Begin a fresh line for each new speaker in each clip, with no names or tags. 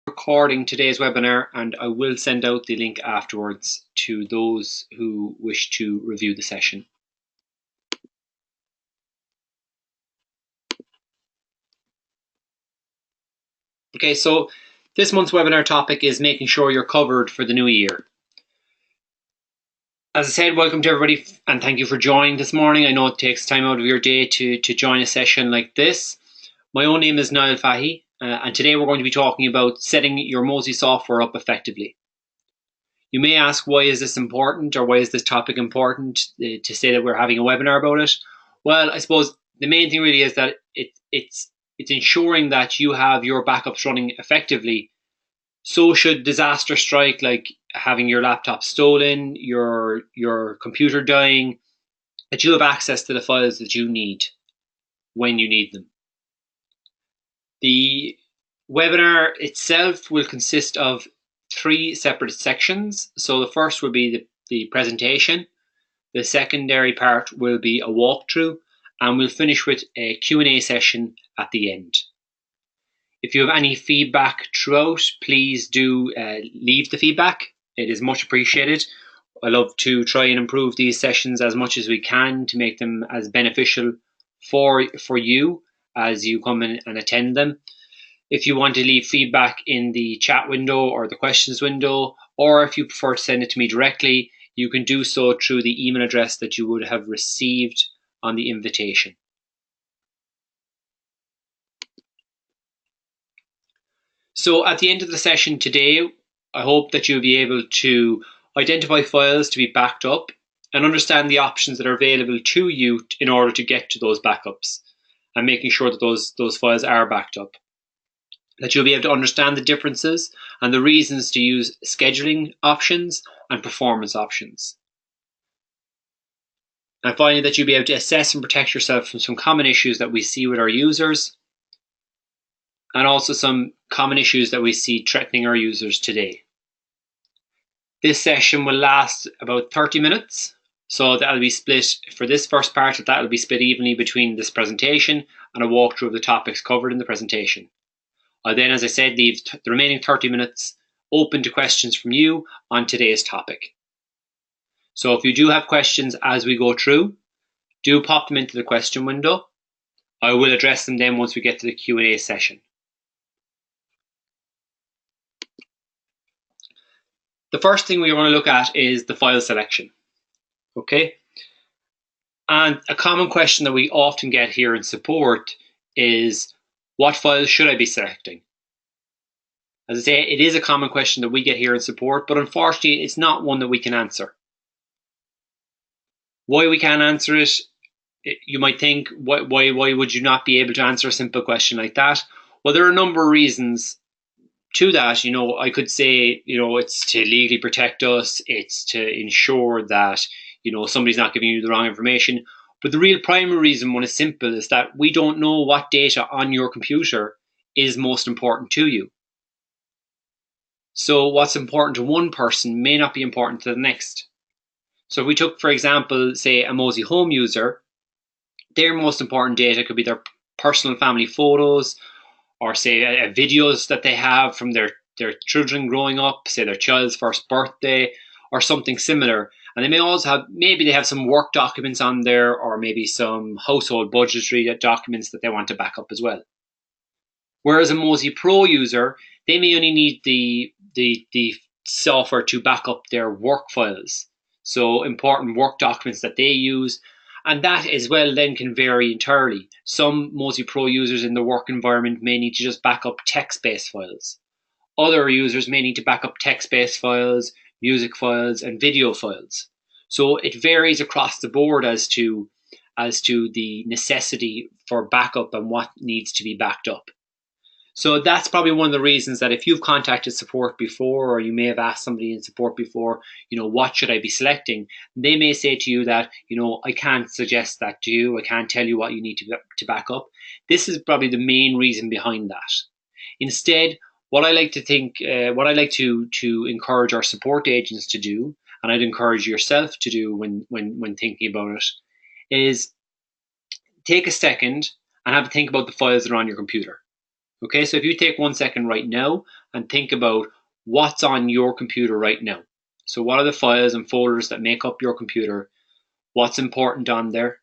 Recording today's webinar, and I will send out the link afterwards to those who wish to review the session. Okay, so this month's webinar topic is making sure you're covered for the new year. As I said, welcome to everybody and thank you for joining this morning. I know it takes time out of your day to join a session like this. My own name is Niall and today we're going to be talking about setting your Mozy software up effectively. You may ask, why is this important, or why is this topic important to say that we're having a webinar about it? Well, I suppose the main thing really is that it's ensuring that you have your backups running effectively. So should disaster strike, like having your laptop stolen, your computer dying, that you have access to the files that you need when you need them. The webinar itself will consist of 3 separate sections. So the first will be the presentation. The secondary part will be a walkthrough, and we'll finish with a Q&A session at the end. If you have any feedback throughout, please do leave the feedback. It is much appreciated. I love to try and improve these sessions as much as we can to make them as beneficial for you as you come in and attend them. If you want to leave feedback in the chat window or the questions window, or if you prefer to send it to me directly, you can do so through the email address that you would have received on the invitation. So at the end of the session today, I hope that you'll be able to identify files to be backed up and understand the options that are available to you in order to get to those backups and making sure that those files are backed up. That you'll be able to understand the differences and the reasons to use scheduling options and performance options. And finally, that you'll be able to assess and protect yourself from some common issues that we see with our users, and also some common issues that we see threatening our users today. This session will last about 30 minutes. So that'll be split, for this first part, that'll be split evenly between this presentation and a walkthrough of the topics covered in the presentation. I'll then, as I said, leave the remaining 30 minutes open to questions from you on today's topic. So if you do have questions as we go through, do pop them into the question window. I will address them then once we get to the Q&A session. The first thing we want to look at is the file selection. Okay? And a common question that we often get here in support is, what files should I be selecting? As I say, it is a common question that we get here in support, but unfortunately, it's not one that we can answer. Why we can't answer it, you might think, why would you not be able to answer a simple question like that? Well, there are a number of reasons to that. I could say, it's to legally protect us, it's to ensure that, somebody's not giving you the wrong information. But the real primary reason, one is simple, is that we don't know what data on your computer is most important to you. So what's important to one person may not be important to the next. So if we took, for example, say a Mozy home user, their most important data could be their personal family photos, or say videos that they have from their children growing up, say their child's first birthday, or something similar. And they may also have, maybe they have some work documents on there, or maybe some household budgetary documents that they want to back up as well. Whereas a Mozy Pro user, they may only need the software to back up their work files. So important work documents that they use. And that as well then can vary entirely. Some Mozy Pro users in the work environment may need to just back up text-based files. Other users may need to back up text-based files, music files, and video files. So it varies across the board as to the necessity for backup and what needs to be backed up. So that's probably one of the reasons that if you've contacted support before, or you may have asked somebody in support before, what should I be selecting? They may say to you that, I can't suggest that to you. I can't tell you what you need to back up. This is probably the main reason behind that. Instead, what I like to encourage our support agents to do, and I'd encourage yourself to do when thinking about it, is take a second and have a think about the files that are on your computer. Okay, so if you take 1 second right now and think about what's on your computer right now. So what are the files and folders that make up your computer? What's important on there?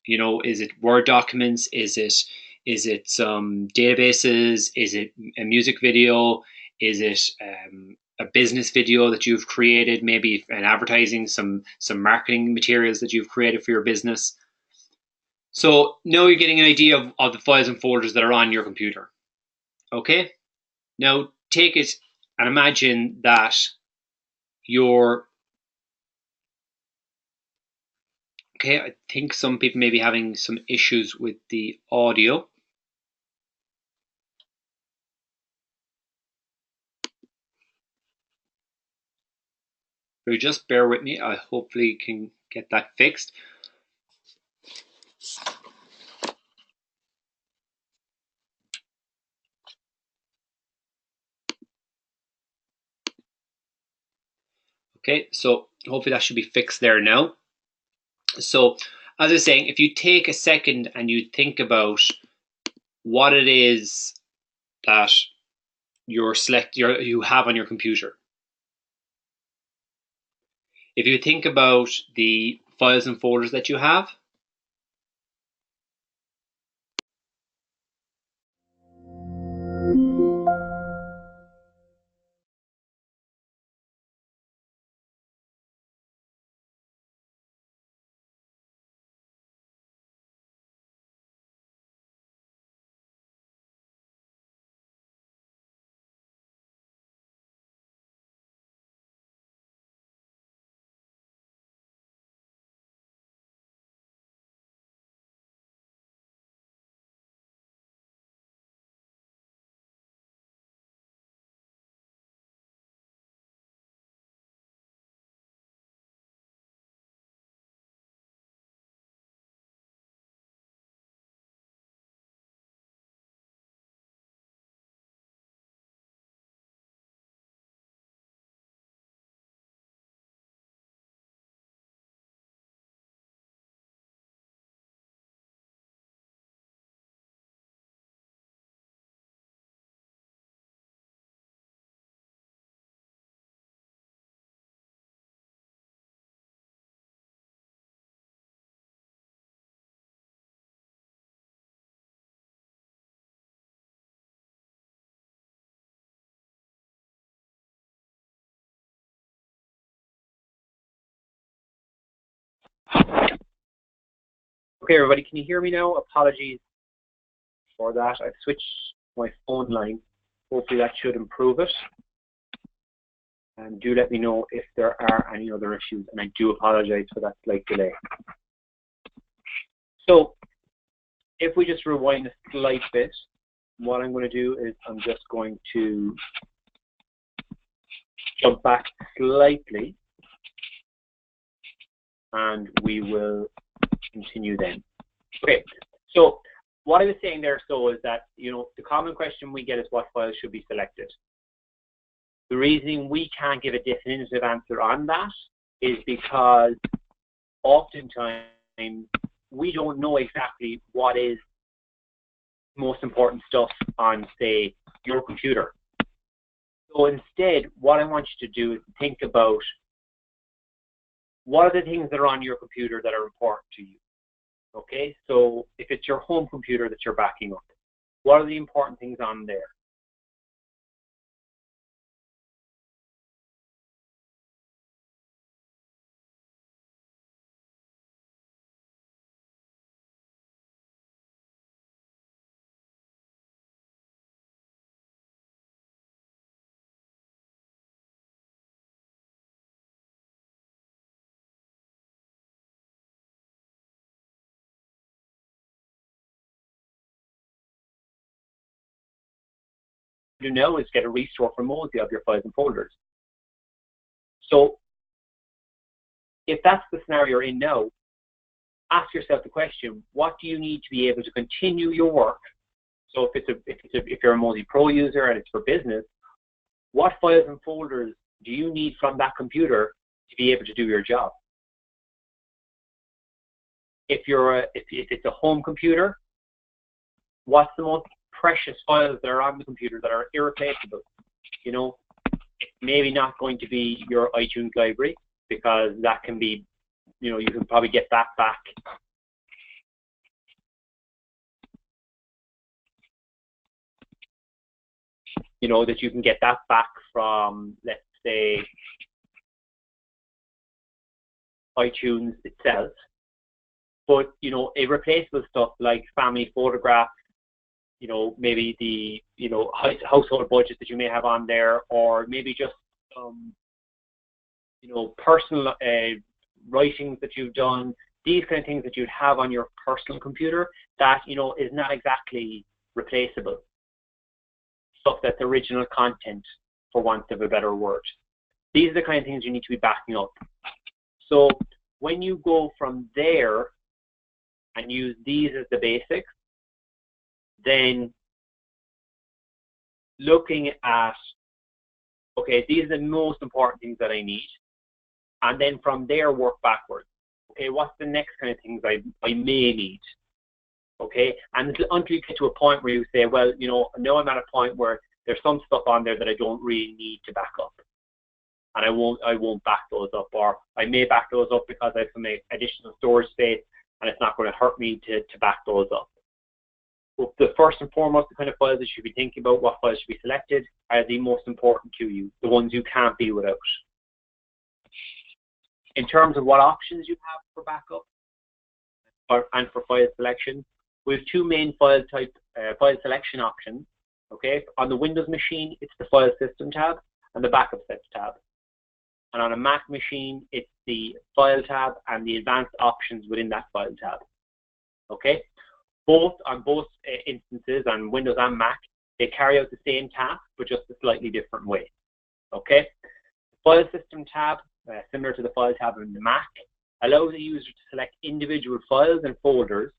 Is it Word documents? Is it some databases? Is it a music video? Is it a business video that you've created? Maybe an advertising, some marketing materials that you've created for your business. So now you're getting an idea of the files and folders that are on your computer. Okay? Now take it and imagine that you're okay. I think some people may be having some issues with the audio. So just bear with me. I hopefully can get that fixed. Okay, so hopefully that should be fixed there now. So as I was saying, if you take a second and you think about what it is that you have on your computer. If you think about the files and folders that you have, okay, everybody, can you hear me now? Apologies for that. I've switched my phone line. Hopefully that should improve it. And do let me know if there are any other issues, and I do apologize for that slight delay. So if we just rewind a slight bit, what I'm going to do is I'm just going to jump back slightly, and we will continue then. Okay, so what I was saying there is that, the common question we get is what files should be selected. The reason we can't give a definitive answer on that is because oftentimes we don't know exactly what is most important stuff on, say, your computer. So instead, what I want you to do is think about what are the things that are on your computer that are important to you. Okay, so if it's your home computer that you're backing up, what are the important things on there? Do now is get a restore from Mozy of your files and folders. So if that's the scenario you're in now, ask yourself the question, what do you need to be able to continue your work? So if you're a Mozy Pro user and it's for business, what files and folders do you need from that computer to be able to do your job? If it's a home computer, what's the most
precious files that are on the computer that are irreplaceable. You know, it's maybe not going to be your iTunes library, because that can be, you know, you can probably get that back. You know, that you can get that back from, let's say, iTunes itself. But, you know, irreplaceable stuff like family photographs, you know, maybe the, you know, household budget that you may have on there, or maybe just, you know, personal writings that you've done, these kind of things that you'd have on your personal computer that, you know, is not exactly replaceable. Stuff that's original content, for want of a better word. These are the kind of things you need to be backing up. So when you go from there and use these as the basics, then looking at, okay, these are the most important things that I need, and then from there work backwards. Okay, what's the next kind of things I may need? Okay, and until you get to a point where you say, well, you know, now I'm at a point where there's some stuff on there that I don't really need to back up, and I won't back those up, or I may back those up because I have some additional storage space, and it's not going to hurt me to back those up. But the first and foremost, the kind of files that you should be thinking about, what files should be selected, are the most important to you, the ones you can't be without. In terms of what options you have for backup and for file selection, we have two main file selection options. Okay, on the Windows machine, it's the File System tab and the Backup Sets tab. And on a Mac machine, it's the File tab and the Advanced Options within that File tab. Okay, on both instances, on Windows and Mac, they carry out the same task, but just a slightly different way. Okay, the File System tab, similar to the File tab in the Mac, allows the user to select individual files and folders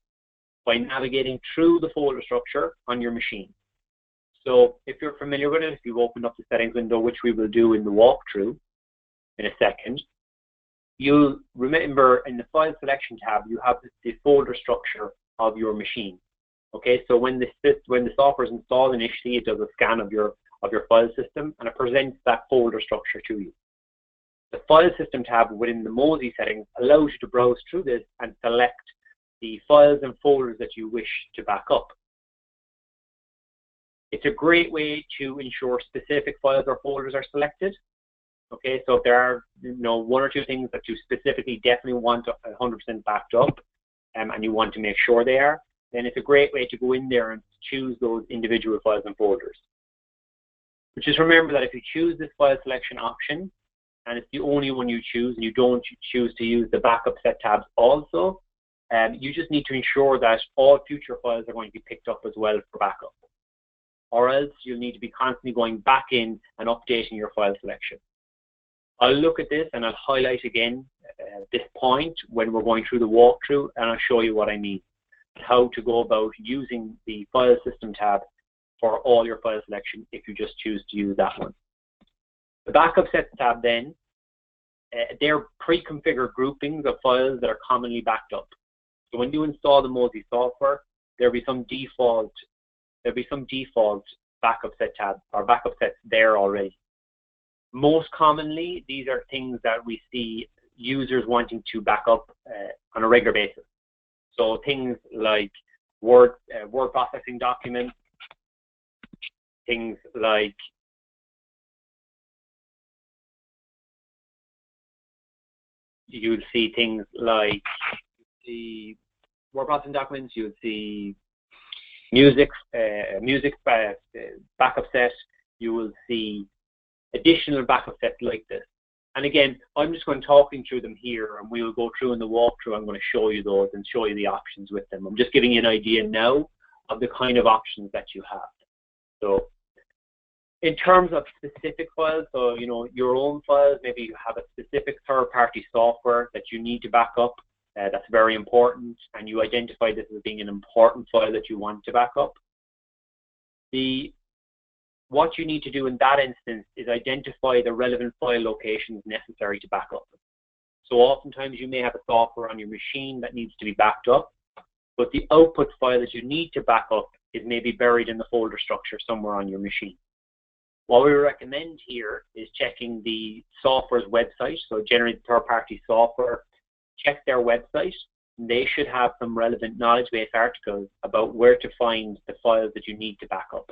by navigating through the folder structure on your machine. So if you're familiar with it, if you've opened up the settings window, which we will do in the walkthrough in a second, you'll remember in the File Selection tab, you have the folder structure of your machine. Okay, so when the software is installed initially, it does a scan of your file system, and it presents that folder structure to you. The File System tab within the Mozy settings allows you to browse through this and select the files and folders that you wish to back up. It's a great way to ensure specific files or folders are selected. Okay, so if there are, you know, one or two things that you specifically definitely want 100% backed up, and you want to make sure they are, then it's a great way to go in there and choose those individual files and folders. But just remember that if you choose this file selection option, and it's the only one you choose, and you don't choose to use the Backup Set tabs also, you just need to ensure that all future files are going to be picked up as well for backup. Or else you'll need to be constantly going back in and updating your file selection. I'll look at this and I'll highlight again this point when we're going through the walkthrough, and I'll show you what I mean, how to go about using the File System tab for all your file selection if you just choose to use that one. The Backup Sets tab then, they're pre-configured groupings of files that are commonly backed up. So when you install the Mozy software, there'll be some default backup set tabs or backup sets there already. Most commonly, these are things that we see users wanting to back up on a regular basis. So things like word processing documents, things like you'd see things like the word processing documents, you would see music backup set, you will see additional backup sets like this. And again, I'm just going to talking through them here, and we will go through in the walkthrough. I'm going to show you those and show you the options with them. I'm just giving you an idea now of the kind of options that you have. So in terms of specific files, so you know, your own files, maybe you have a specific third-party software that you need to back up. That's very important, and you identify this as being an important file that you want to back up. What you need to do in that instance is identify the relevant file locations necessary to back up. So oftentimes you may have a software on your machine that needs to be backed up, but the output file that you need to back up is maybe buried in the folder structure somewhere on your machine. What we recommend here is checking the software's website. So generally third-party software, check their website. They should have some relevant knowledge base articles about where to find the files that you need to back up.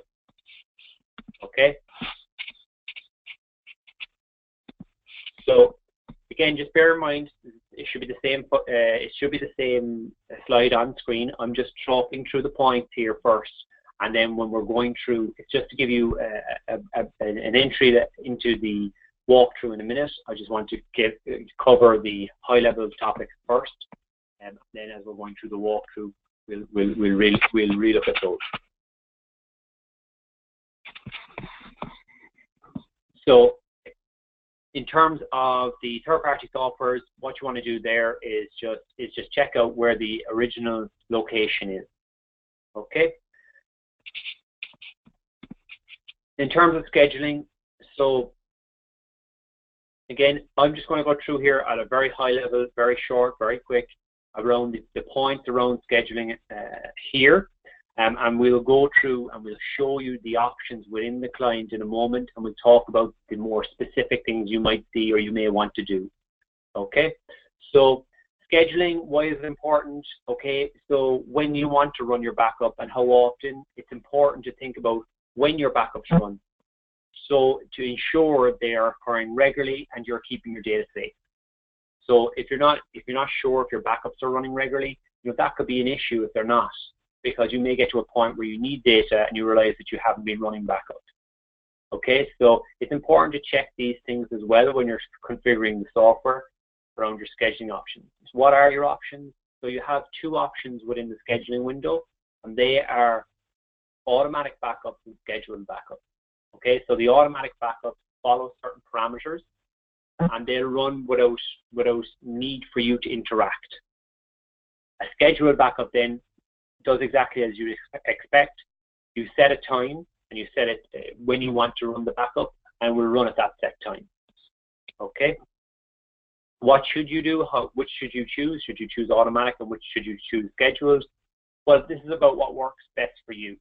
Okay. So again, just bear in mind it should be the same. It should be the same slide on screen. I'm just talking through the points here first, and then when we're going through, it's just to give you an entry into the walkthrough in a minute. I just want to cover the high-level topics first, and then as we're going through the walkthrough, we'll relook at those. So, in terms of the third-party softwares, what you want to do there is just check out where the original location is. Okay. In terms of scheduling, so again, I'm just going to go through here at a very high level, very short, very quick, around the points around scheduling here. And we'll go through and we'll show you the options within the client in a moment, and we'll talk about the more specific things you might see or you may want to do. Okay, so scheduling, why is it important? Okay, so when you want to run your backup and how often, it's important to think about when your backups run. So to ensure they are occurring regularly and you're keeping your data safe. So if you're not sure if your backups are running regularly, that could be an issue if they're not, because you may get to a point where you need data and you realize that you haven't been running backup. Okay, so it's important to check these things as well when you're configuring the software around your scheduling options. What are your options? So you have two options within the scheduling window, and they are automatic backups and scheduled backups. Okay, so the automatic backups follow certain parameters, and they'll run without need for you to interact. A scheduled backup then does exactly as you expect. You set a time and you set it when you want to run the backup, and will run at that set time. Okay. What should you do? Which should you choose? Should you choose automatic, and which should you choose scheduled? Well, this is about what works best for you.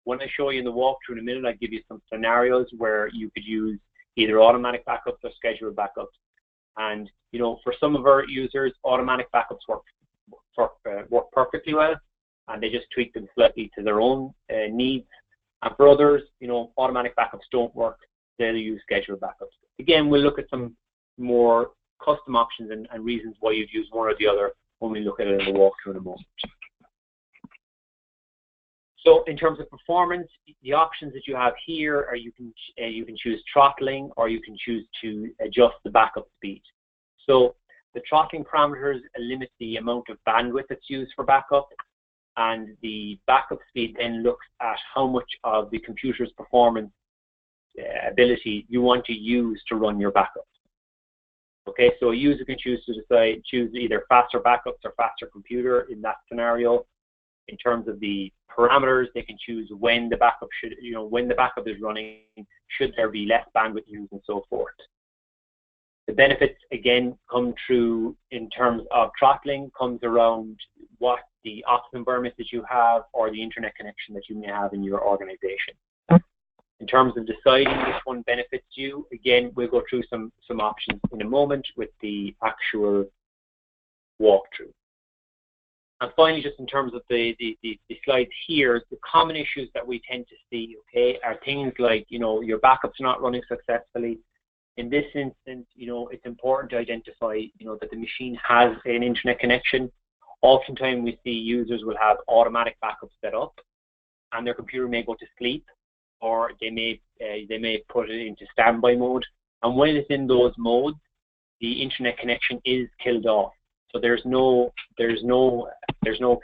When I show you in the walkthrough in a minute, I give you some scenarios where you could use either automatic backups or scheduled backups. And for some of our users, automatic backups work perfectly well, and they just tweak them slightly to their own needs. And for others, automatic backups don't work. They'll use scheduled backups. Again, we'll look at some more custom options and reasons why you'd use one or the other when we look at it in the walkthrough in a moment. So in terms of performance, the options that you have here are you can choose throttling, or you can choose to adjust the backup speed. So the throttling parameters limit the amount of bandwidth that's used for backup, and the backup speed then looks at how much of the computer's performance ability you want to use to run your backup. Okay, so a user can choose either faster backups or faster computer in that scenario. In terms of the parameters, they can choose when the backup when the backup is running, should there be less bandwidth used, and so forth. The benefits again come through in terms of throttling, comes around what the office environment that you have or the internet connection that you may have in your organization. In terms of deciding which one benefits you, again, we'll go through some options in a moment with the actual walkthrough. And finally, just in terms of the slides here, the common issues that we tend to see, okay, are things like, your backup's not running successfully. In this instance, it's important to identify, that the machine has an internet connection. Oftentimes we see users will have automatic backup set up, and their computer may go to sleep, or they may put it into standby mode. And when it's in those modes, the internet connection is killed off. So there's no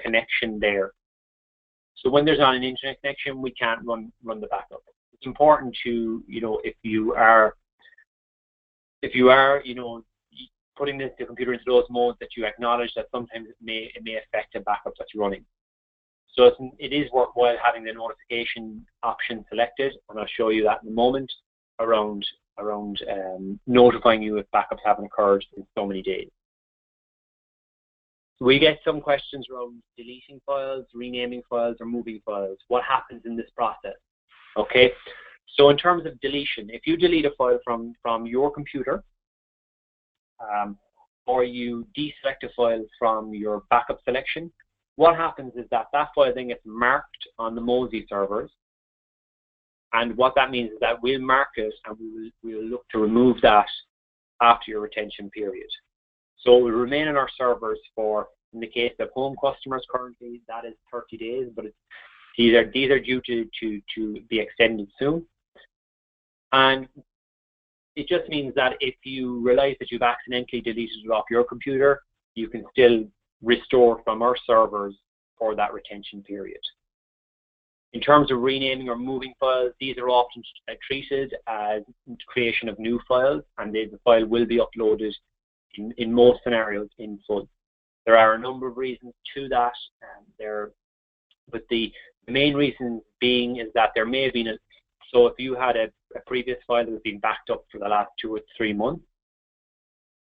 connection there. So when there's not an internet connection, we can't run the backup. It's important to, if you are putting the computer into those modes, that you acknowledge that sometimes it may affect a backup that's running. So it is worthwhile having the notification option selected, and I'll show you that in a moment, around notifying you if backups haven't occurred in so many days. We get some questions around deleting files, renaming files, or moving files. What happens in this process? Okay, so in terms of deletion, if you delete a file from your computer, or you deselect a file from your backup selection, what happens is that file then gets marked on the Mozy servers. And what that means is that we'll mark it and we'll look to remove that after your retention period. So it will remain on our servers for, in the case of home customers currently, that is 30 days, but these are due to be extended soon. And it just means that if you realize that you've accidentally deleted it off your computer, you can still restore from our servers for that retention period. In terms of renaming or moving files, these are often treated as creation of new files, and the file will be uploaded in most scenarios in full. There are a number of reasons to that, but the main reason being is that there may have been so if you had a previous file that was being backed up for the last 2 or 3 months,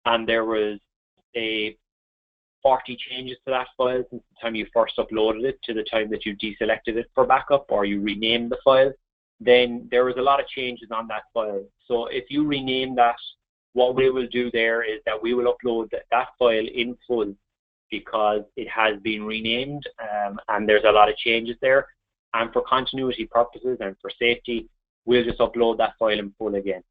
and there was 40 changes to that file since the time you first uploaded it to the time that you deselected it for backup or you renamed the file, then there was a lot of changes on that file. So if you rename that, what we will do there is that we will upload that file in full because it has been renamed and there's a lot of changes there. And for continuity purposes and for safety, we'll just upload that file in full again.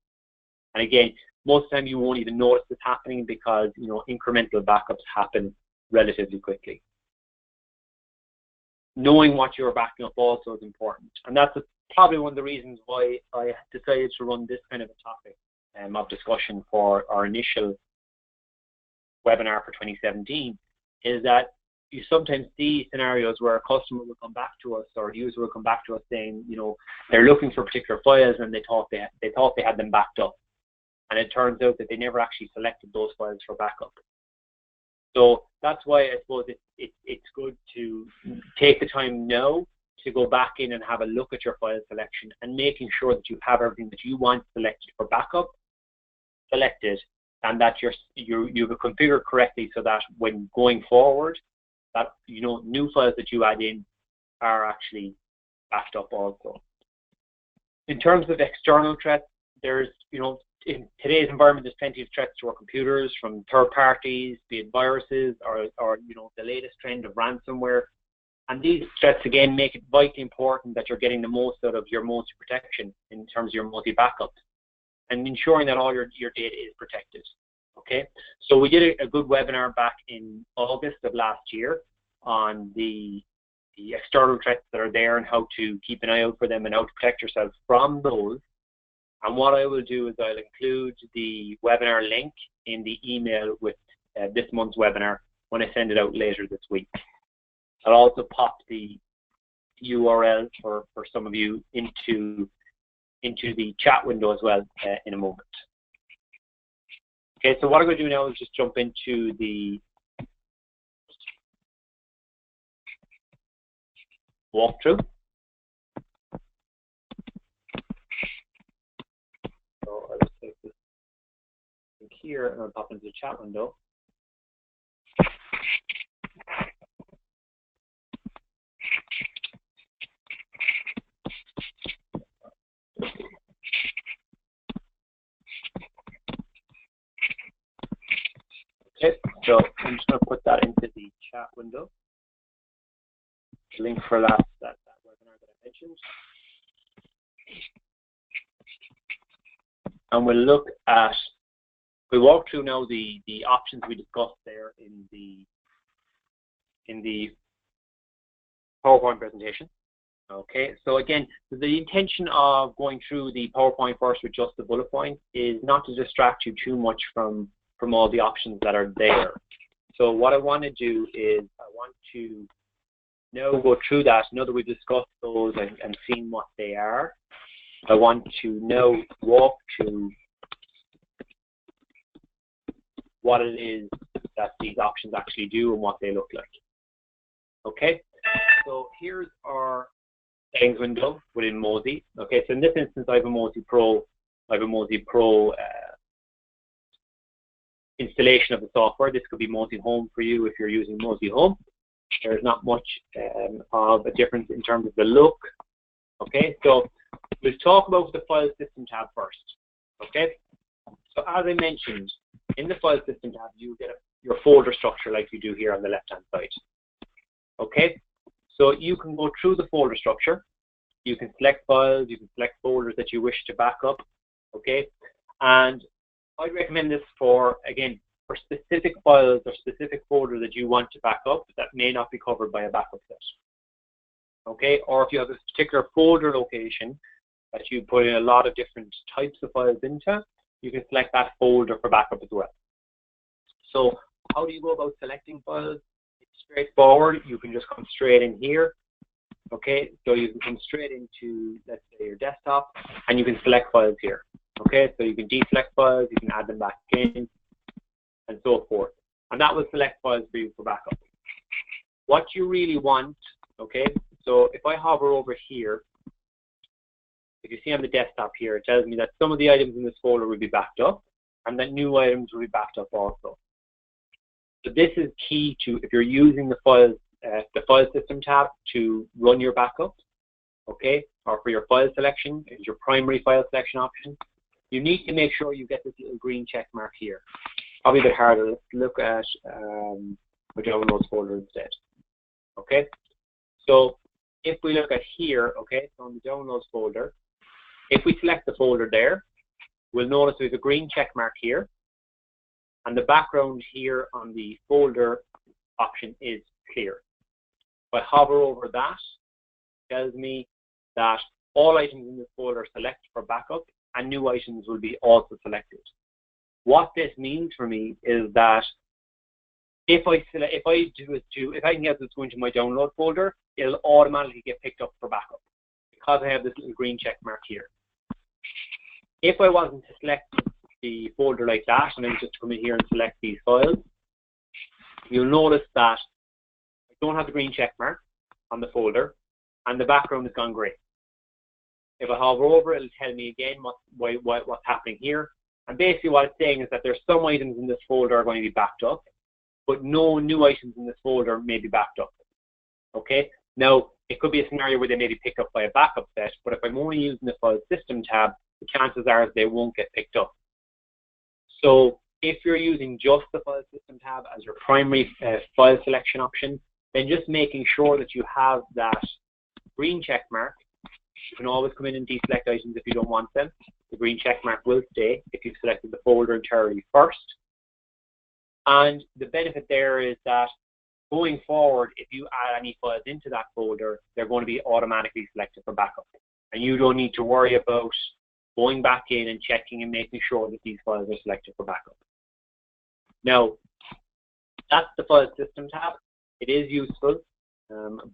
And again, most of the time you won't even notice this happening because incremental backups happen relatively quickly. Knowing what you're backing up also is important, and that's probably one of the reasons why I decided to run this kind of a topic of discussion for our initial webinar for 2017, is that you sometimes see scenarios where a customer will come back to us or a user will come back to us saying, they're looking for particular files and they thought they had them backed up. And it turns out that they never actually selected those files for backup. So that's why I suppose it's good to take the time now to go back in and have a look at your file selection and making sure that you have everything that you want selected for backup selected, and that you've configured correctly so that when going forward, that new files that you add in are actually backed up also. In terms of external threats, there's in today's environment, there's plenty of threats to our computers from third parties, be it viruses or the latest trend of ransomware. And these threats again make it vitally important that you're getting the most out of your Mozy protection in terms of your Mozy backups and ensuring that all your data is protected. Okay, so we did a good webinar back in August of last year on the external threats that are there and how to keep an eye out for them and how to protect yourself from those. And what I will do is I'll include the webinar link in the email with this month's webinar when I send it out later this week. I'll also pop the URL for some of you into the chat window as well in a moment. Okay, so what I'm going to do now is just jump into the walkthrough. So I'll just take this link here and I'll pop into the chat window. Okay, so I'm just going to put that into the chat window. The link for that webinar that I mentioned. And we'll walk through now the options we discussed there in the PowerPoint presentation. Okay, so again, the intention of going through the PowerPoint first with just the bullet points is not to distract you too much from all the options that are there. So what I want to do is I want to now go through that. Now that we've discussed those and seen what they are, I want to now walk to what it is that these options actually do and what they look like. Okay, so here's our settings window within Mozy. Okay, so in this instance, I have a Mozy Pro installation of the software. This could be Mozy Home for you if you're using Mozy Home. There's not much of a difference in terms of the look. Okay, so we'll talk about the file system tab first. Okay, so as I mentioned, in the file system tab, you get your folder structure like you do here on the left-hand side. Okay, so you can go through the folder structure. You can select files, you can select folders that you wish to back up. Okay, and I'd recommend this for, again, for specific files or specific folders that you want to back up that may not be covered by a backup set. Okay, or if you have a particular folder location that you put in a lot of different types of files into, you can select that folder for backup as well. So how do you go about selecting files? It's straightforward. You can just come straight in here. Okay, so you can come straight into, let's say, your desktop, and you can select files here. Okay, so you can deselect files, you can add them back in, and so forth. And that will select files for you for backup. What you really want, okay, so if I hover over here, if you see on the desktop here, it tells me that some of the items in this folder will be backed up, and that new items will be backed up also. So this is key to, if you're using the file system tab to run your backup, okay, or for your file selection, is your primary file selection option. You need to make sure you get this little green check mark here. Probably a bit harder. Let's look at the downloads folder instead. Okay, so if we look at here, okay, so on the downloads folder, if we select the folder there, we'll notice there's a green check mark here, and the background here on the folder option is clear. If I hover over that, it tells me that all items in this folder are selected for backup, and new items will be also selected. What this means for me is that if I can get this to go into my download folder, it'll automatically get picked up for backup because I have this little green check mark here. If I wasn't to select the folder like that, and then just come in here and select these files, you'll notice that I don't have the green check mark on the folder, and the background has gone grey. If I hover over, it'll tell me again what's happening here. And basically what it's saying is that there's some items in this folder are going to be backed up, but no new items in this folder may be backed up. Okay? Now, it could be a scenario where they may be picked up by a backup set, but if I'm only using the file system tab, the chances are they won't get picked up. So if you're using just the file system tab as your primary file selection option, then just making sure that you have that green check mark. You can always come in and deselect items if you don't want them. The green check mark will stay if you've selected the folder entirely first. And the benefit there is that going forward, if you add any files into that folder, they're going to be automatically selected for backup. And you don't need to worry about going back in and checking and making sure that these files are selected for backup. Now, that's the file system tab. It is useful,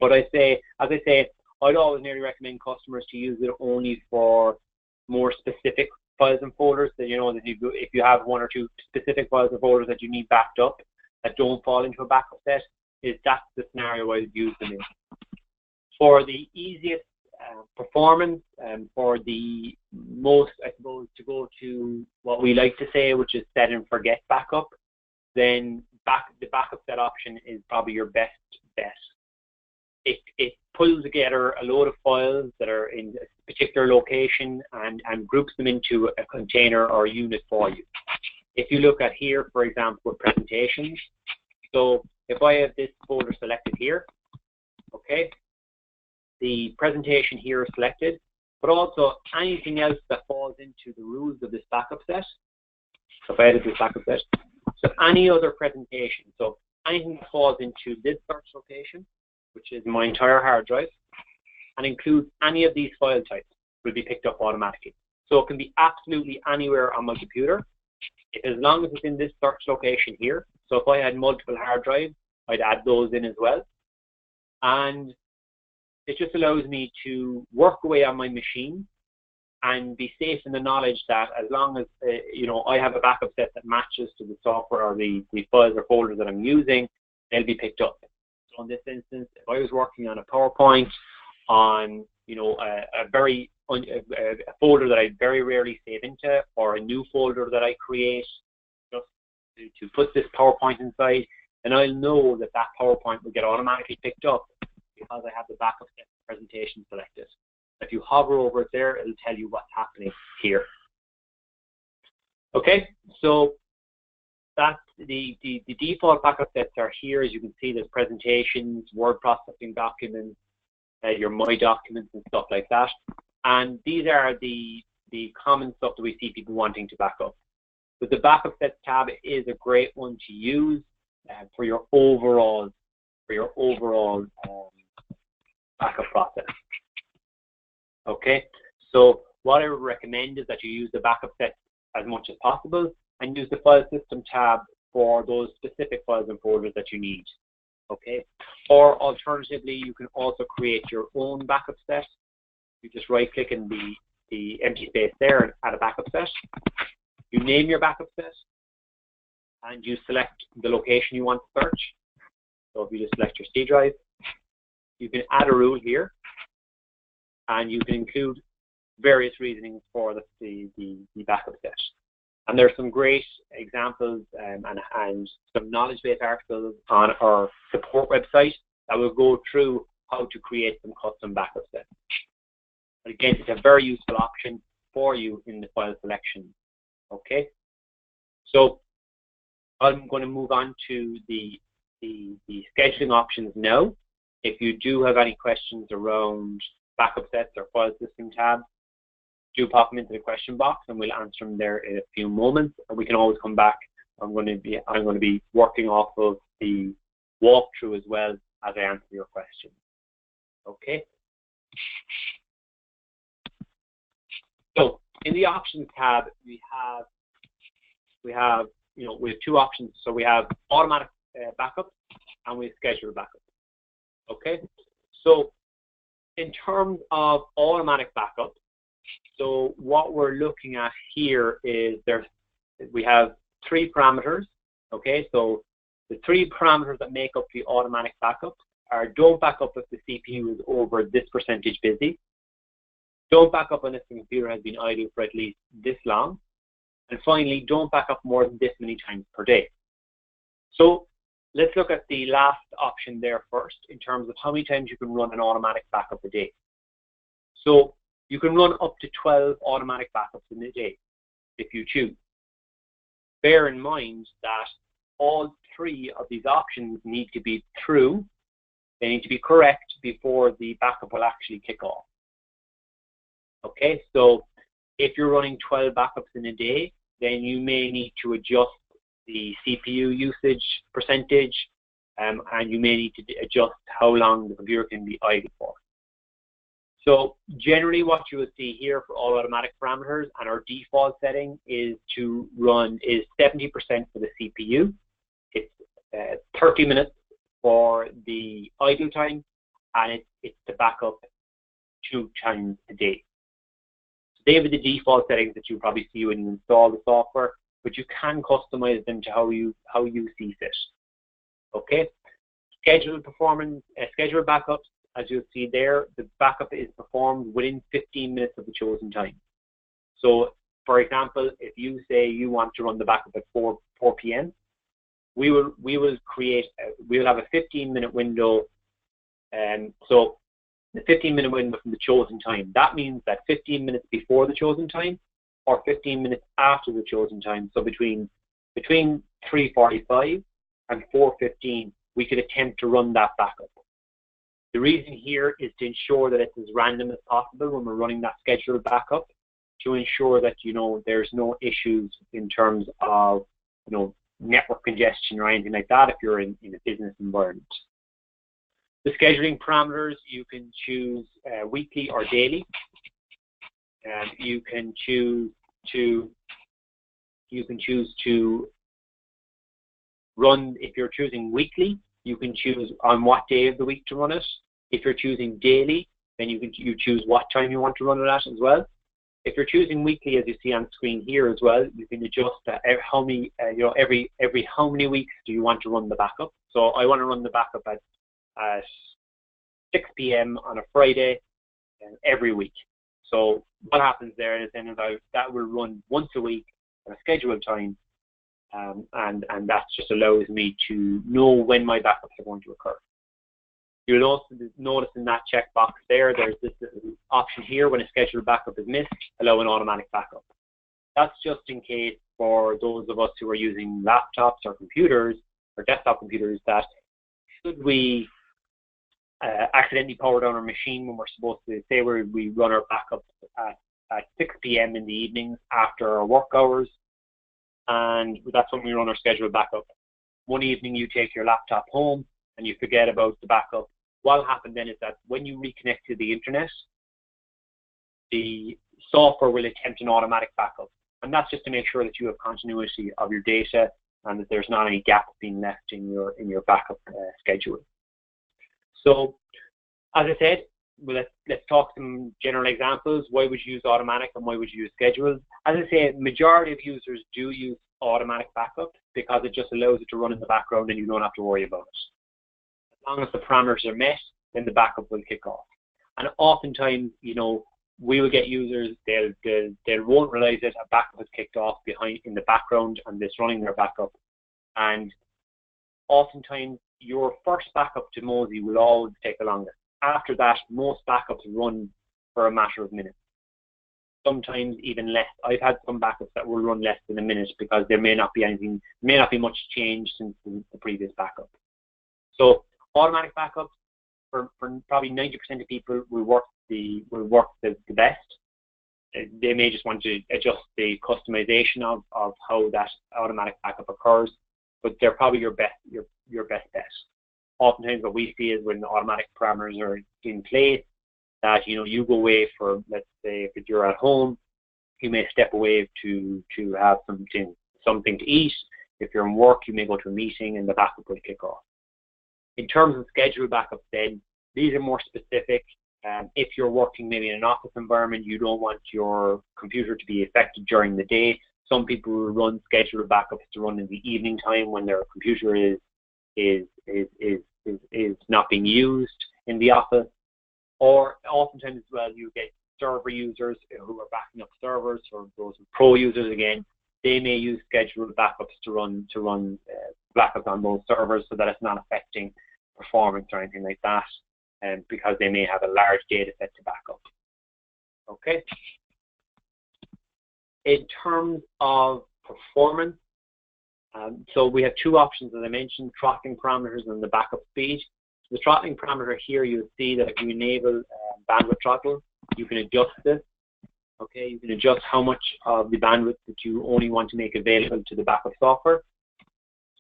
but as I say, I'd always nearly recommend customers to use it only for more specific files and folders. That you know that if you have one or two specific files and folders that you need backed up that don't fall into a backup set, that's the scenario I'd use them in. For the easiest performance and for the most, I suppose, to go to what we like to say, which is set and forget backup, then the backup set option is probably your best bet. It pulls together a load of files that are in a particular location and groups them into a container or a unit for you. If you look at here, for example, presentations, so if I have this folder selected here, okay, the presentation here is selected, but also anything else that falls into the rules of this backup set. So if I edit this backup set, so any other presentation, so anything that falls into this search location, which is my entire hard drive, and includes any of these file types, will be picked up automatically. So it can be absolutely anywhere on my computer, as long as it's in this search location here. So if I had multiple hard drives, I'd add those in as well. And it just allows me to work away on my machine and be safe in the knowledge that as long as I have a backup set that matches to the software or the files or folders that I'm using, they'll be picked up. So in this instance, if I was working on a PowerPoint on a folder that I very rarely save into, or a new folder that I create, just to put this PowerPoint inside, and I'll know that that PowerPoint will get automatically picked up because I have the backup presentation selected. If you hover over it there, it'll tell you what's happening here. Okay, so that's the default backup sets are here. As you can see, there's presentations, word processing documents, your My Documents and stuff like that. And these are the common stuff that we see people wanting to back up. But the backup sets tab is a great one to use for your overall backup process. Okay, so what I would recommend is that you use the backup sets as much as possible and use the file system tab for those specific files and folders that you need. Okay, or alternatively, you can also create your own backup set. You just right click in the empty space there and add a backup set. You name your backup set and you select the location you want to search. So if you just select your C drive, you can add a rule here and you can include various reasonings for the backup set. And there's some great examples and some knowledge-based articles on our support website that will go through how to create some custom backup sets. But again, it's a very useful option for you in the file selection. Okay, so I'm going to move on to the scheduling options now. If you do have any questions around backup sets or file system tabs, do pop them into the question box and we'll answer them there in a few moments. And we can always come back. I'm going to be working off of the walkthrough as well as I answer your questions. Okay. So in the options tab, we have two options. So we have automatic backup and we have scheduled backup. Okay. So in terms of automatic backup, so what we're looking at here is we have three parameters. Okay, so the three parameters that make up the automatic backup are: don't back up if the CPU is over this percentage busy, don't back up unless the computer has been idle for at least this long, and finally, don't back up more than this many times per day. So let's look at the last option there first in terms of how many times you can run an automatic backup a day. So you can run up to 12 automatic backups in a day if you choose. Bear in mind that all three of these options need to be true. They need to be correct before the backup will actually kick off. Okay, so if you're running 12 backups in a day, then you may need to adjust the CPU usage percentage, and you may need to adjust how long the computer can be idle for. So generally what you will see here for all automatic parameters, and our default setting is 70% for the CPU. It's 30 minutes for the idle time, and it's to back up 2 times a day. So they are the default settings that you probably see when you install the software, but you can customize them to how you see fit. Okay, scheduled backups. As you'll see there, the backup is performed within 15 minutes of the chosen time. So, for example, if you say you want to run the backup at 4 p.m., we will have a 15-minute window, and so the 15-minute window from the chosen time. That means that 15 minutes before the chosen time, or 15 minutes after the chosen time. So between 3:45 and 4:15, we could attempt to run that backup. The reason here is to ensure that it's as random as possible when we're running that scheduled backup, to ensure that there's no issues in terms of network congestion or anything like that if you're in a business environment. The scheduling parameters, you can choose weekly or daily, and you can choose to run. If you're choosing weekly, you can choose on what day of the week to run it. If you're choosing daily, then you choose what time you want to run it at as well. If you're choosing weekly, as you see on screen here as well, you can adjust every how many weeks do you want to run the backup. So I want to run the backup at 6 p.m. on a Friday every week. So what happens there is then that will run once a week at a scheduled time, and that just allows me to know when my backups are going to occur. You'll also notice in that checkbox there's this little option here: when a scheduled backup is missed, allow an automatic backup. That's just in case for those of us who are using laptops or computers or desktop computers, that should we accidentally power down our machine when we're supposed to, say we run our backups at 6 p.m. in the evenings after our work hours, and that's when we run our scheduled backup. One evening you take your laptop home and you forget about the backup. What will happen then is that when you reconnect to the internet, the software will attempt an automatic backup. And that's just to make sure that you have continuity of your data and that there's not any gaps being left in your backup schedule. So, as I said, let's talk some general examples. Why would you use automatic and why would you use schedules? As I say, majority of users do use automatic backup because it just allows it to run in the background and you don't have to worry about it. As long as the parameters are met, then the backup will kick off. And oftentimes, we will get users, they won't realize that a backup has kicked off in the background and it's running their backup. And oftentimes, your first backup to Mozy will always take the longest. After that, most backups run for a matter of minutes. Sometimes even less. I've had some backups that will run less than a minute because there may not be much change since the previous backup. So automatic backups for probably 90% of people will work the best. They may just want to adjust the customization of how that automatic backup occurs, but they're probably your best bet. Oftentimes what we see is when the automatic parameters are in place, that you go away for, let's say, if you're at home, you may step away to have something to eat. If you're in work, you may go to a meeting and the backup will kick off. In terms of scheduled backups, then these are more specific. If you're working maybe in an office environment, you don't want your computer to be affected during the day. Some people will run scheduled backups to run in the evening time when their computer is not being used in the office. Or oftentimes as well, you get server users who are backing up servers, or those pro users again. They may use scheduled backups to run backups on those servers so that it's not affecting performance or anything like that, and because they may have a large data set to back up. Okay. In terms of performance, so we have two options, as I mentioned: throttling parameters and the backup speed. The throttling parameter here, you'll see that if you enable bandwidth throttle, you can adjust this. Okay, you can adjust how much of the bandwidth that you only want to make available to the backup software.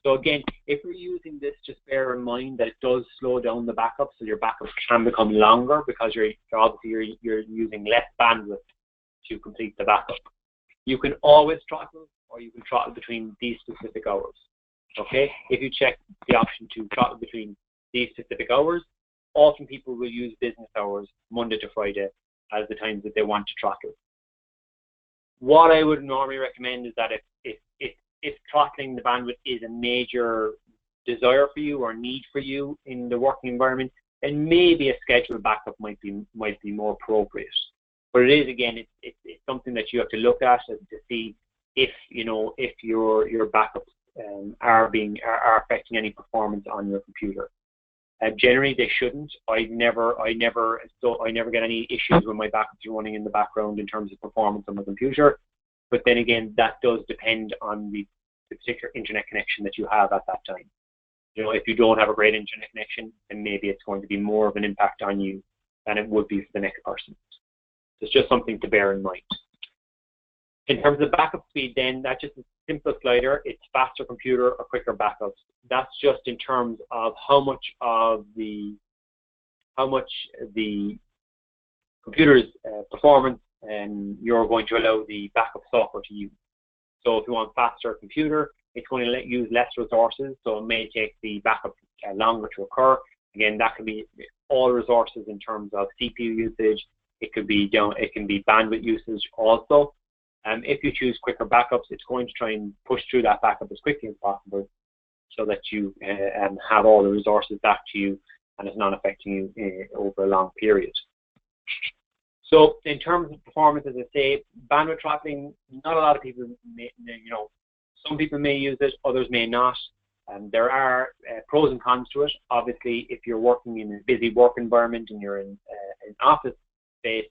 So again, if you're using this, just bear in mind that it does slow down the backup, so your backups can become longer because you're using less bandwidth to complete the backup. You can always throttle, or you can throttle between these specific hours. Okay, if you check the option to throttle between these specific hours, often people will use business hours, Monday to Friday, as the times that they want to throttle. What I would normally recommend is that if throttling the bandwidth is a major desire for you or need for you in the working environment, then maybe a scheduled backup might be more appropriate. But it is, again, it's something that you have to look at to see if your backups are affecting any performance on your computer. Generally, they shouldn't. I never get any issues when my backups are running in the background in terms of performance on my computer. But then again, that does depend on the particular internet connection that you have at that time. If you don't have a great internet connection, then maybe it's going to be more of an impact on you than it would be for the next person. So it's just something to bear in mind. In terms of backup speed, then that's just a simple slider. It's faster computer or quicker backups. That's just in terms of how much the computer's performance you're going to allow the backup software to use. So if you want faster computer, it's going to use less resources, so it may take the backup longer to occur. Again, that can be all resources in terms of CPU usage. It can be bandwidth usage also. If you choose quicker backups, it's going to try and push through that backup as quickly as possible so that you have all the resources back to you and it's not affecting you over a long period. So in terms of performance, as I say, bandwidth throttling, not a lot of people Some people may use it, others may not. There are pros and cons to it. Obviously, if you're working in a busy work environment and you're in an office space,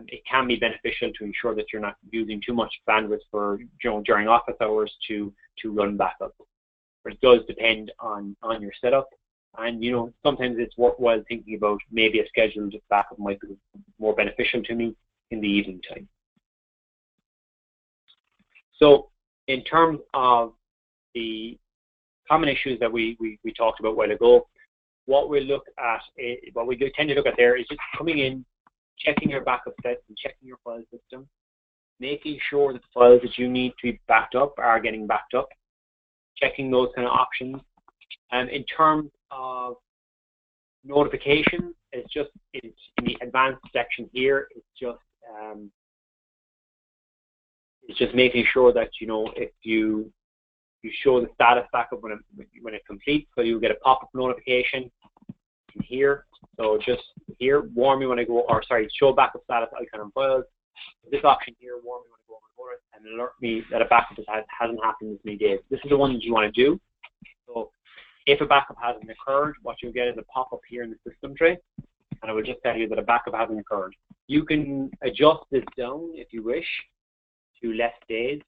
it can be beneficial to ensure that you're not using too much bandwidth for during office hours to run backup. But it does depend on your setup, and sometimes it's worthwhile thinking about maybe a scheduled backup might be more beneficial to me in the evening time. So in terms of the common issues that we talked about a while ago, what we tend to look at there is just coming in, checking your backup sets and checking your file system, making sure that the files that you need to be backed up are getting backed up, checking those kind of options. And in terms of notifications, it's in the advanced section here. It's just making sure that if you show the status backup when it completes, so you get a pop-up notification in here. So just here, warn me when I go, or sorry, show backup status icon on files. This option here, warn me when I go over it, and alert me that a backup hasn't happened in many days. This is the one that you want to do. So if a backup hasn't occurred, what you'll get is a pop-up here in the system tray, and it will just tell you that a backup hasn't occurred. You can adjust this down if you wish to less days,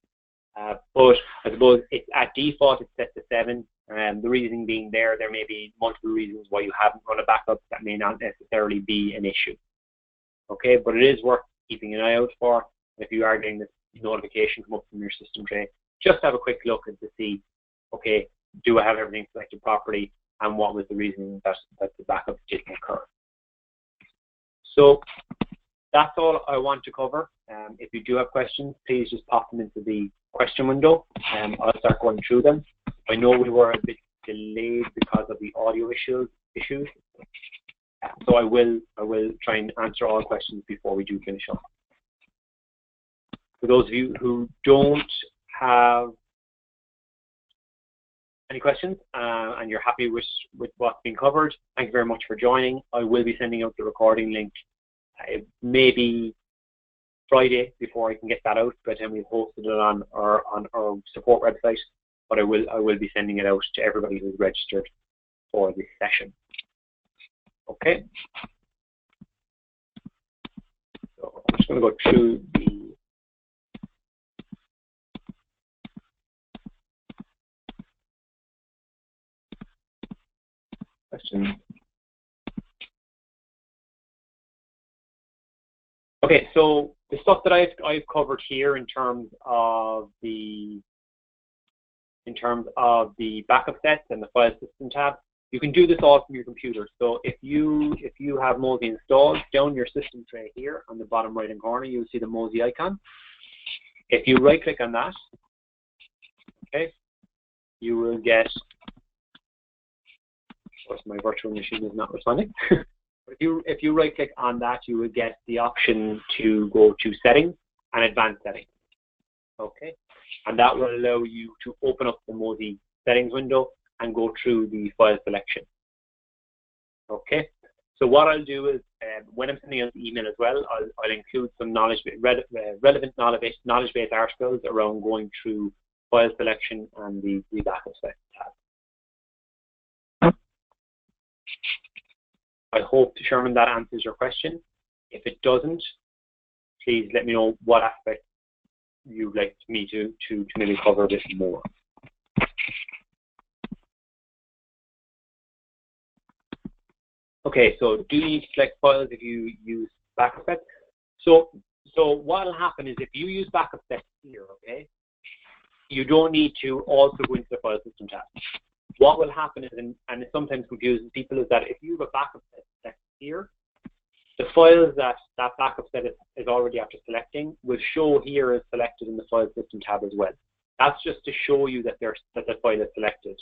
but I suppose at default it's set to 7. The reason being there may be multiple reasons why you haven't run a backup that may not necessarily be an issue. Okay, but it is worth keeping an eye out for. If you are getting this notification come up from your system tray, just have a quick look and to see, okay, do I have everything selected properly, and what was the reason that the backup didn't occur. So that's all I want to cover. If you do have questions, please just pop them into the question window. I'll start going through them. I know we were a bit delayed because of the audio issues. So I will try and answer all questions before we do finish up. For those of you who don't have any questions and you're happy with what's been covered, thank you very much for joining. I will be sending out the recording link maybe Friday before I can get that out, but then we've hosted it on our support website. But I will be sending it out to everybody who's registered for this session. Okay. So I'm just going to go through the questions. Okay, so the stuff that I've covered here in terms of the backup sets and the file system tab, you can do this all from your computer. So if you have Mozy installed, down your system tray here on the bottom right hand corner, you'll see the Mozy icon. If you right click on that, okay, you will get, of course my virtual machine is not responding. If you right click on that, you will get the option to go to settings and advanced settings. Okay, and that will allow you to open up the Mozy settings window and go through the file selection. Okay, so what I'll do is when I'm sending out the email as well, I'll include some relevant knowledge-based articles around going through file selection and the backup set tab. I hope, Sherman, that answers your question. If it doesn't, please let me know what aspect you'd like me to maybe cover a bit more. Okay, so do you need to select files if you use backup sets? So what will happen is if you use backup sets here, okay, you don't need to also go into the file system tab. What will happen is, and it sometimes confuses people, is that if you have a backup set here, the files that backup set is already after selecting will show here as selected in the file system tab as well. That's just to show you that the file is selected.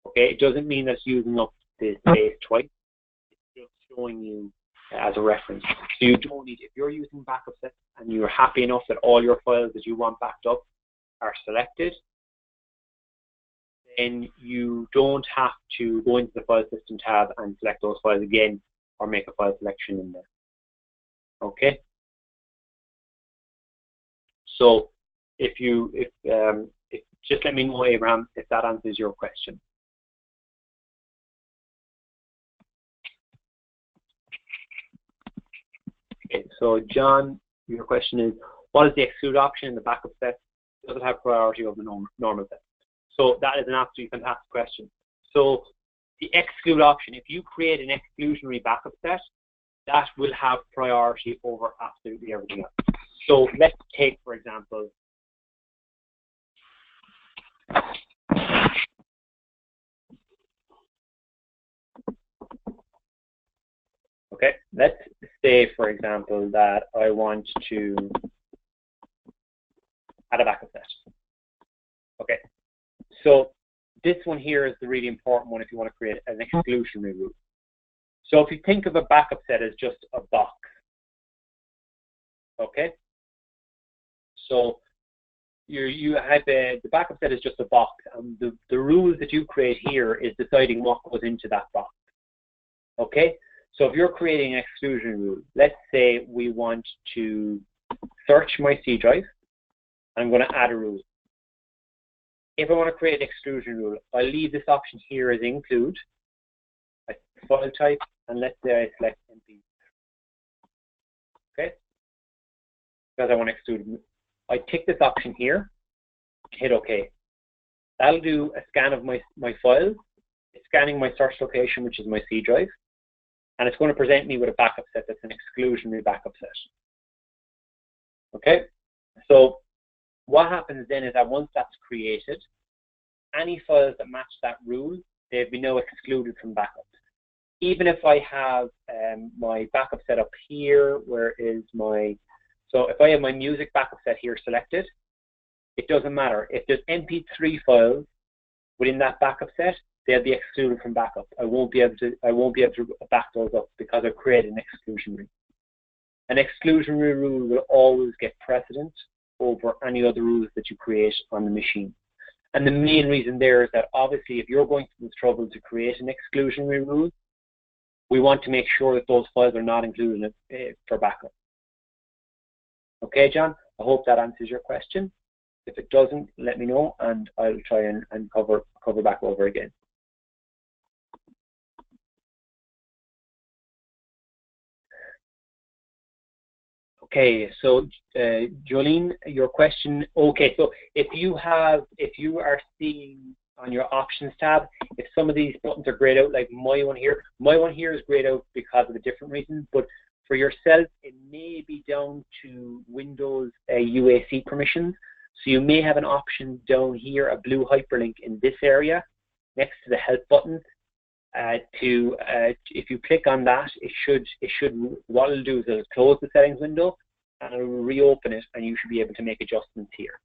Okay, it doesn't mean that it's using up the space twice. It's just showing you as a reference. So you don't need, if you're using backup sets and you're happy enough that all your files that you want backed up are selected, then you don't have to go into the file system tab and select those files again or make a file selection in there. Okay. So if Just let me know, Abraham, if that answers your question. Okay, so John, your question is, what is the exclude option in the backup set? Does it have priority over the normal set? So that is an absolutely fantastic question. So the exclude option, if you create an exclusionary backup set, that will have priority over absolutely everything else. So let's take, for example, okay, let's say, for example, that I want to add a backup set. Okay, so this one here is the really important one if you want to create an exclusionary rule. So if you think of a backup set as just a box, okay? So you have the backup set is just a box, and the rule that you create here is deciding what goes into that box, okay? So if you're creating an exclusion rule, let's say we want to search my C drive, I'm going to add a rule. If I want to create an exclusion rule, I'll leave this option here as include, I file type, and let's say I select MP. Okay? Because I want to exclude. I tick this option here, hit OK. That'll do a scan of my files. It's scanning my search location, which is my C drive. And it's going to present me with a backup set that's an exclusionary backup set. Okay? So what happens then is that once that's created, any files that match that rule, they've been now excluded from backup. Even if I have my backup set up here, where is my, so if I have my music backup set here selected, it doesn't matter. If there's MP3 files within that backup set, they'll be excluded from backup. I won't be able to back those up because I've created an exclusionary. An exclusionary rule will always get precedence over any other rules that you create on the machine. And the main reason there is that obviously if you're going through the trouble to create an exclusionary rule, we want to make sure that those files are not included for backup. Okay, John, I hope that answers your question. If it doesn't, let me know and I'll try and cover back over again. Okay, so Jolene, your question. Okay, so if you are seeing on your options tab, if some of these buttons are grayed out, like my one here is grayed out because of a different reason, but for yourself, it may be down to Windows UAC permissions. So you may have an option down here, a blue hyperlink in this area, next to the help button. If you click on that, what it'll do is it'll close the settings window and it'll reopen it, and you should be able to make adjustments here.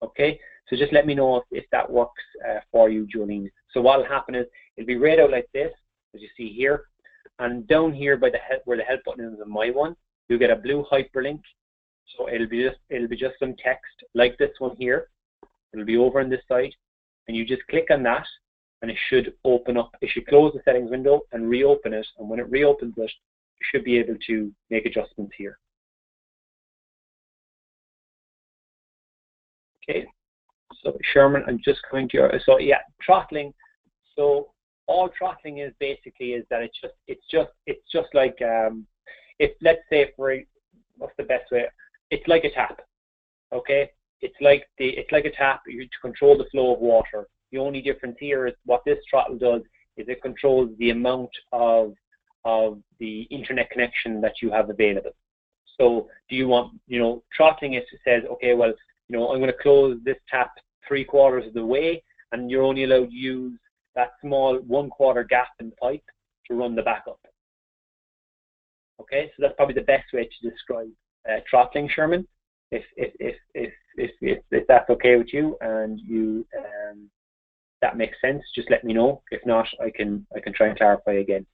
Okay, so just let me know if that works for you, Jolene. So what will happen is it'll be read out like this, as you see here, and down here by where the help button is on my one, you get a blue hyperlink. So it'll be just some text like this one here. It'll be over on this side, and you just click on that, and it should open up. It should close the settings window and reopen it. And when it reopens it, you should be able to make adjustments here. Okay, so Sherman, I'm just going to your, so yeah, throttling. So all throttling is basically is that it's just like if let's say what's the best way? It's like a tap. Okay, it's like a tap. To control the flow of water. The only difference here is what this throttle does is it controls the amount of the internet connection that you have available. So do you want, throttling it says, okay, well, I'm going to close this tap 3/4 of the way, and you're only allowed to use that small 1/4 gap in the pipe to run the backup. Okay, so that's probably the best way to describe throttling, Sherman. If that's okay with you and you that makes sense, just let me know. If not, I can try and clarify again.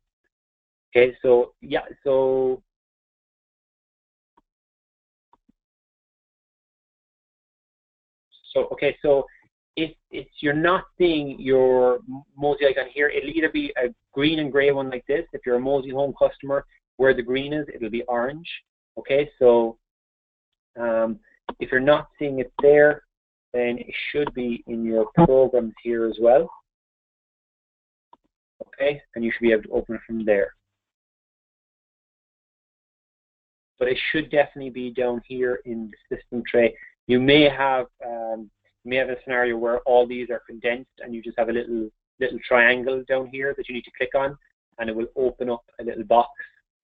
Okay, so yeah, so okay, so if you're not seeing your Mozy icon here, it'll either be a green and gray one like this. If you're a Mozy Home customer, where the green is, it'll be orange. Okay, so If you're not seeing it there, then it should be in your programs here as well. Okay, and you should be able to open it from there. But it should definitely be down here in the system tray. You may have a scenario where all these are condensed and you just have a little triangle down here that you need to click on, and it will open up a little box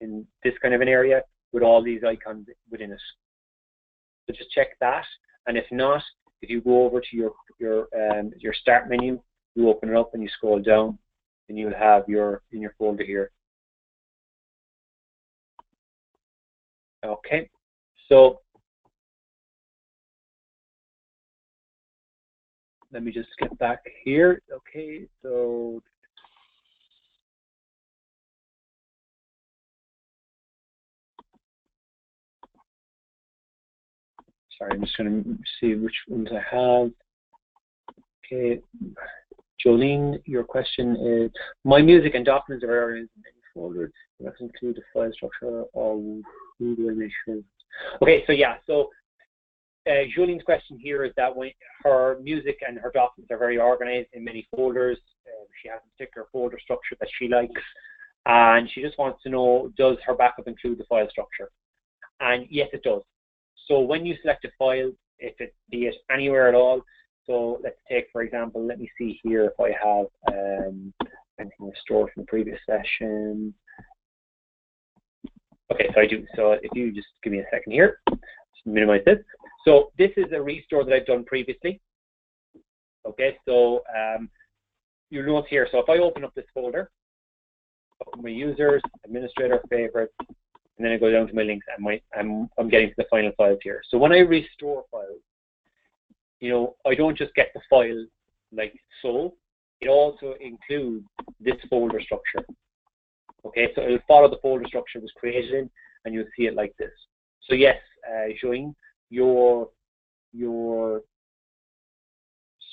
in this kind of an area with all these icons within it. So just check that, and if not, if you go over to your start menu, you open it up and you scroll down, and you'll have in your folder here. Okay, so let me just get back here. Okay, so sorry, I'm just going to see which ones I have. Okay, Jolene, your question is, my music and documents are organized in many folders. Does that include the file structure, or who do I make sure? Okay, so yeah, so Jolene's question here is that when her music and her documents are very organized in many folders, she has a particular folder structure that she likes, and she just wants to know, does her backup include the file structure? And yes, it does. So when you select a file, if it be it anywhere at all, so let's take, for example, let me see here if I have anything restored from the previous session. Okay, so I do. So if you just give me a second here, just minimize this. So this is a restore that I've done previously. Okay, so you'll note here, so if I open up this folder, my users, administrator, favorites, and then I go down to my links, and I'm getting to the final files here. So when I restore files, you know, I don't just get the file like so. It also includes this folder structure. Okay, so it'll follow the folder structure it was created in, and you'll see it like this. So yes, showing your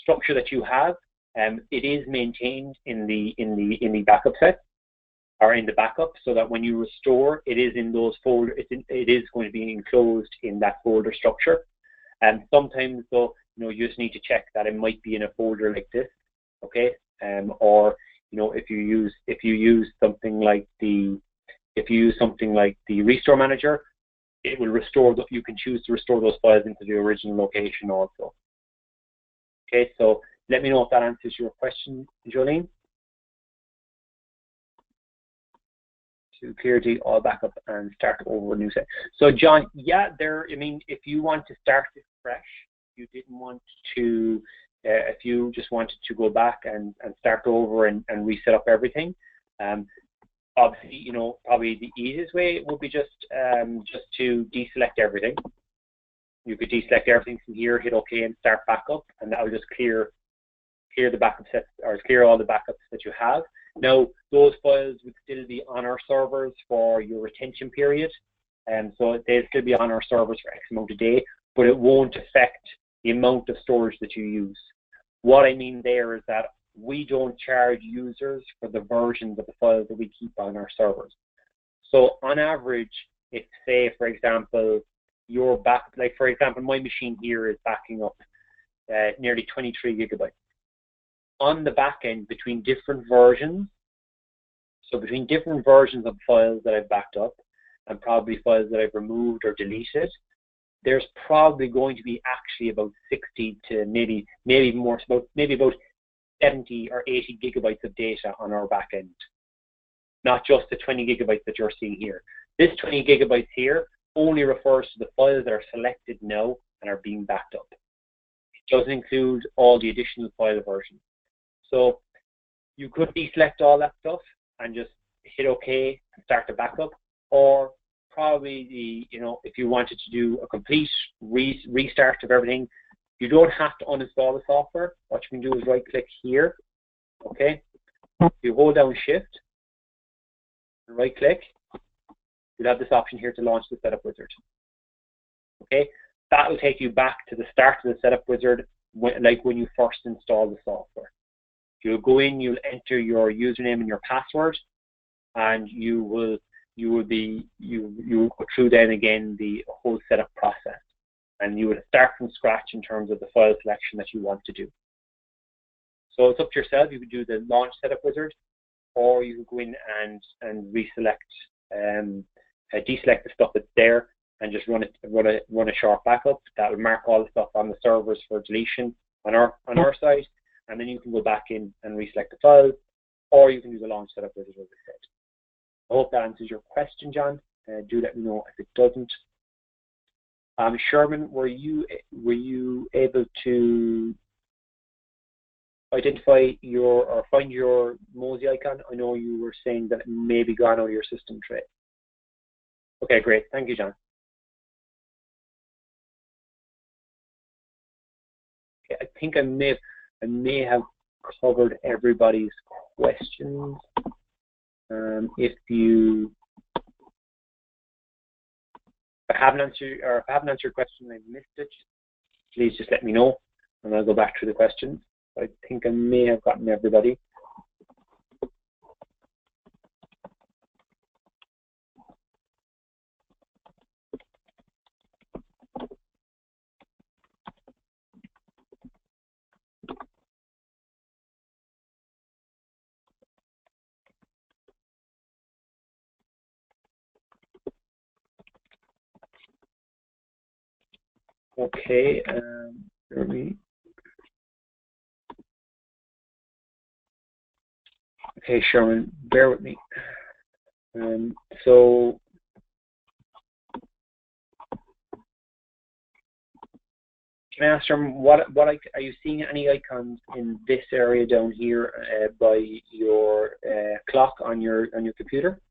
structure that you have, it is maintained in the backup set, or in the backup, so that when you restore, it is in those folders. It is going to be enclosed in that folder structure. And sometimes, though, you know, you just need to check that it might be in a folder like this, okay? Or you know, if you use something like the Restore Manager, it will restore. You can choose to restore those files into the original location also. Okay, so let me know if that answers your question, Jolene. To clearly all backup and start over a new set. So John, yeah, I mean, if you want to start it fresh, you didn't want to, if you just wanted to go back and start over and reset up everything, obviously, you know, probably the easiest way would be just to deselect everything. You could deselect everything from here, hit OK, and start backup, and that will just clear the backup sets, or clear all the backups that you have. Now, those files would still be on our servers for your retention period, and so they'll still be on our servers for X amount a day, but it won't affect the amount of storage that you use. What I mean there is that we don't charge users for the versions of the files that we keep on our servers. So on average, if say, for example, for example, my machine here is backing up nearly 23 gigabytes. On the back end, between different versions, so between different versions of files that I've backed up, and probably files that I've removed or deleted, there's probably going to be actually about 60 to maybe more, maybe about 70 or 80 gigabytes of data on our back end, not just the 20 gigabytes that you're seeing here. This 20 gigabytes here only refers to the files that are selected now and are being backed up. It doesn't include all the additional file versions. So you could deselect all that stuff and just hit OK and start the backup, or probably if you wanted to do a complete restart of everything, you don't have to uninstall the software. What you can do is right click here, okay? You hold down Shift and right click. You'll have this option here to launch the setup wizard. Okay, that will take you back to the start of the setup wizard, like when you first install the software. You'll go in, you'll enter your username and your password, and you will go through then again the whole setup process. and you would start from scratch in terms of the file selection that you want to do. So it's up to yourself. You could do the launch setup wizard, or you can go in and reselect, deselect the stuff that's there and just run a short backup that would mark all the stuff on the servers for deletion on our side, and then you can go back in and reselect the files, or you can do the launch setup wizard, as I said. I hope that answers your question, John. Do let me know if it doesn't. Sherman, were you able to identify or find your Mozy icon? I know you were saying that it may be gone out of your system tray. Okay, great. Thank you, John. Okay, I think I may have covered everybody's questions. If I haven't answered your question and I missed it, please just let me know and I'll go back through the questions. I think I may have gotten everybody. Okay, let me. Okay, Sherman, bear with me. So can I ask Sherman, are you seeing any icons in this area down here by your clock on your computer?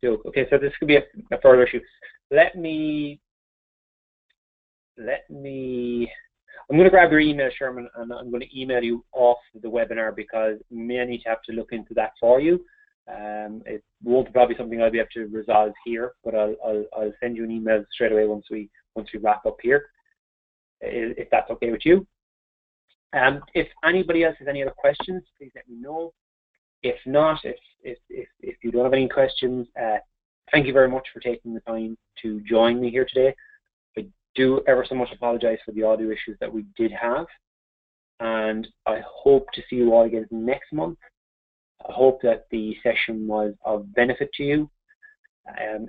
Okay, so this could be a further issue. I'm going to grab your email, Sherman, and I'm going to email you off the webinar because I may need to have to look into that for you. It won't probably something I'll be able to resolve here, but I'll send you an email straight away once we wrap up here, if that's okay with you. If anybody else has any other questions, please let me know. If not, if you don't have any questions, thank you very much for taking the time to join me here today. I do ever so much apologize for the audio issues that we did have, and I hope to see you all again next month. I hope that the session was of benefit to you.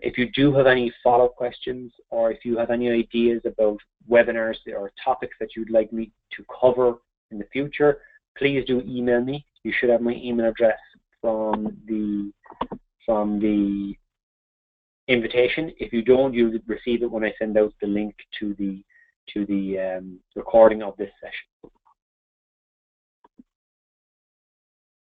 If you do have any follow-up questions, or if you have any ideas about webinars or topics that you'd like me to cover in the future, please do email me. You should have my email address from the invitation. If you don't, you'll receive it when I send out the link to the recording of this session.